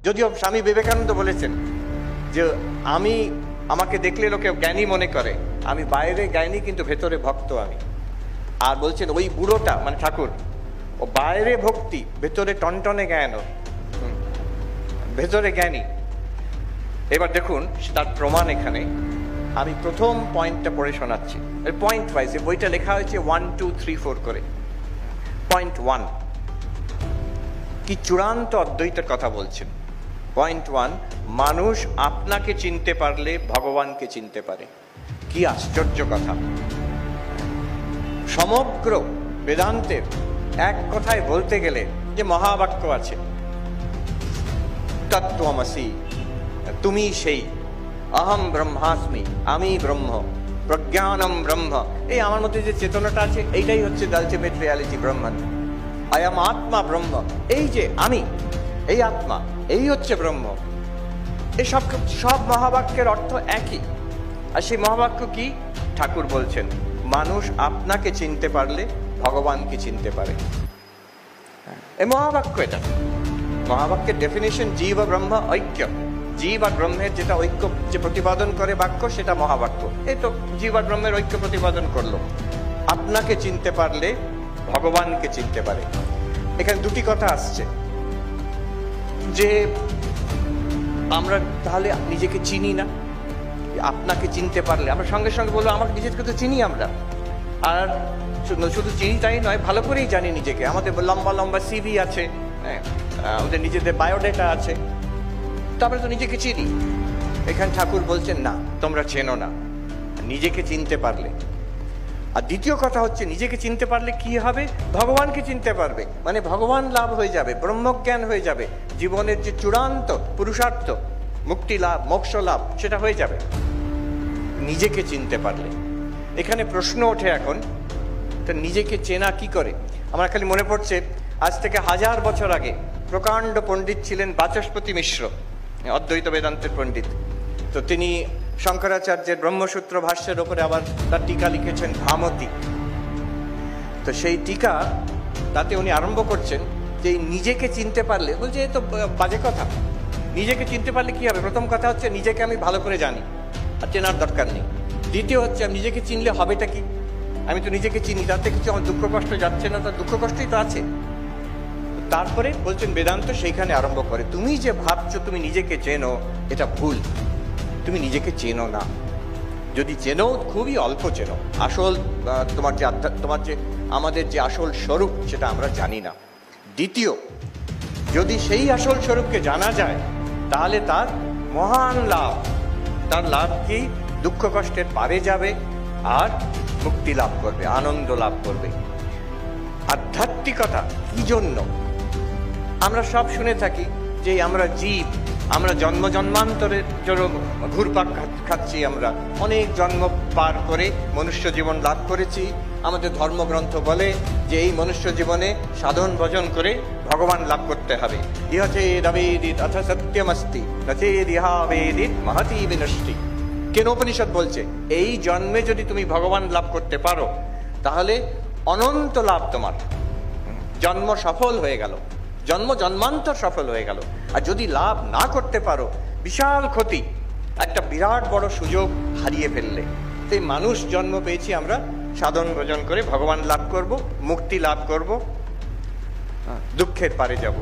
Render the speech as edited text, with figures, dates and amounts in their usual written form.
যদিও স্বামী বিবেকানন্দ বলেছেন যে আমাকে দেখলে লোকে জ্ঞানী মনে করে, আমি বাইরে জ্ঞানী কিন্তু ভেতরে ভক্ত আমি। আর বলছেন ওই বুড়োটা মানে ঠাকুর, ও বাইরে ভক্তি ভেতরে টনটনে জ্ঞান, ভেতরে জ্ঞানী। এবার দেখুন তার প্রমাণ এখানে। আমি প্রথম পয়েন্টটা পড়ে শোনাচ্ছি, পয়েন্ট ওয়াইজ। বইটা লেখা হয়েছে 1 2 3 4 করে। পয়েন্ট 1 কি চূড়ান্ত অদ্বৈতের কথা বলছেন। পয়েন্ট 1, মানুষ আপনাকে চিনতে পারলে ভগবানকে চিনতে পারে। কি আশ্চর্য কথা! সমগ্র বেদান্তের এক কথায় বলতে গেলে যে মহাবাক্য আছে, তত্ত্বমসি, তুমি সেই, অহম ব্রহ্মাস্মি, আমি ব্রহ্ম, প্রজ্ঞানম ব্রহ্ম। এই আমার মধ্যে যে চেতনাটা আছে এইটাই হচ্ছে আলটিমেট রিয়ালিটি, ব্রহ্মণ। আয়াম আত্মা ব্রহ্ম, এই যে আমি, এই আত্মা, এই হচ্ছে ব্রহ্ম। এই সব মহাবাক্যের অর্থ একই। আর সেই মহাবাক্য কি? ঠাকুর বলছেন মানুষ আপনাকে চিনতে পারলে ভগবানকে চিনতে পারে। এই মহাবাক্য, এটা মহাবাক্যের ডেফিনেশন। জীব ও ব্রহ্ম ঐক্য, জীব আর ব্রহ্মের যেটা ঐক্য যে প্রতিপাদন করে বাক্য, সেটা মহাবাক্য। এই তো জীব আর ব্রহ্মের ঐক্য প্রতিপাদন করলো। আপনাকে চিনতে পারলে ভগবানকে চিনতে পারে। এখানে দুটি কথা আসছে যে আমরা তাহলে নিজেকে চিনি না। আপনাকে চিনতে পারলে আমরা সঙ্গে সঙ্গে বলবো আমাকে নিজেকে তো চিনি আমরা। আর শুধু চিনি তাই নয়, ভালো করেই জানি নিজেকে। আমাদের লম্বা লম্বা সিভি আছে, আমাদের নিজেদের বায়োডেটা আছে, তো আমরা তো নিজেকে চিনি। এখানে ঠাকুর বলছেন না, তোমরা চেনো না, নিজেকে চিনতে পারলে। আর দ্বিতীয় কথা হচ্ছে নিজেকে চিনতে পারলে কি হবে? ভগবানকে চিনতে পারবে, মানে ভগবান লাভ হয়ে যাবে, ব্রহ্মজ্ঞান হয়ে যাবে। জীবনের যে চূড়ান্ত পুরুষার্থ, মুক্তি লাভ, মোক্ষ লাভ, সেটা হয়ে যাবে নিজেকে চিনতে পারলে। এখানে প্রশ্ন ওঠে এখন, তো নিজেকে চেনা কি করে? আমার খালি মনে পড়ছে আজ থেকে 1000 বছর আগে প্রকাণ্ড পণ্ডিত ছিলেন বাচস্পতি মিশ্র, অদ্বৈত বেদান্তের পণ্ডিত। তো তিনি শঙ্করাচার্যের ব্রহ্মসূত্র ভাষ্যের ওপরে আবার তার টিকা লিখেছেন ভামতি। তো সেই টিকা তাতে উনি আরম্ভ করছেন যে নিজেকে চিনতে পারলে, বলছে এ তো বাজে কথা। নিজেকে চিনতে পারলে কি হবে? প্রথম কথা হচ্ছে নিজেকে আমি ভালো করে জানি, আর চেনার দরকার নেই। দ্বিতীয় হচ্ছে আমি নিজেকে চিনলে হবেটা কি? আমি তো নিজেকে চিনি, তাতে কিছু আমার দুঃখ কষ্ট যাচ্ছে না, তার দুঃখ কষ্টই তো আছে। তারপরে বলছেন বেদান্ত সেইখানে আরম্ভ করে, তুমি যে ভাবছো তুমি নিজেকে চেনো, এটা ভুল। তুমি নিজেকে চেনো না। যদি চেনো, খুবই অল্প চেনো। আসল তোমার যে আমাদের যে আসল স্বরূপ, সেটা আমরা জানি না। দ্বিতীয়, যদি সেই আসল স্বরূপকে জানা যায়, তাহলে তার মহান লাভ। তার লাভ কি? দুঃখ কষ্টের পারে যাবে আর মুক্তি লাভ করবে, আনন্দ লাভ করবে। আধ্যাত্মিকতা কি জন্য? আমরা সব শুনে থাকি যে আমরা জীব, আমরা জন্ম জন্মান্তরের ঘুরপাক খাচ্ছি, আমরা অনেক জন্ম পার করে মনুষ্য জীবন লাভ করেছি। আমাদের ধর্মগ্রন্থ বলে যে এই মনুষ্য জীবনে সাধন ভজন করে ভগবান লাভ করতে হবে। ইহা চেদবেদিত অথ সত্যমস্তি ন চেদিহা বেদিত মহতি বিনষ্টি। কেনোপনিষদ বলছে এই জন্মে যদি তুমি ভগবান লাভ করতে পারো, তাহলে অনন্ত লাভ তোমার। জন্ম সফল হয়ে গেল, জন্ম জন্মান্তর সফল হয়ে গেল। আর যদি লাভ না করতে পারো, বিশাল ক্ষতি, একটা বিরাট বড় সুযোগ হারিয়ে ফেললে। সেই মানুষ জন্ম পেয়েছি আমরা সাধন ভজন করে ভগবান লাভ করব, মুক্তি লাভ করব, দুঃখের পারে যাব।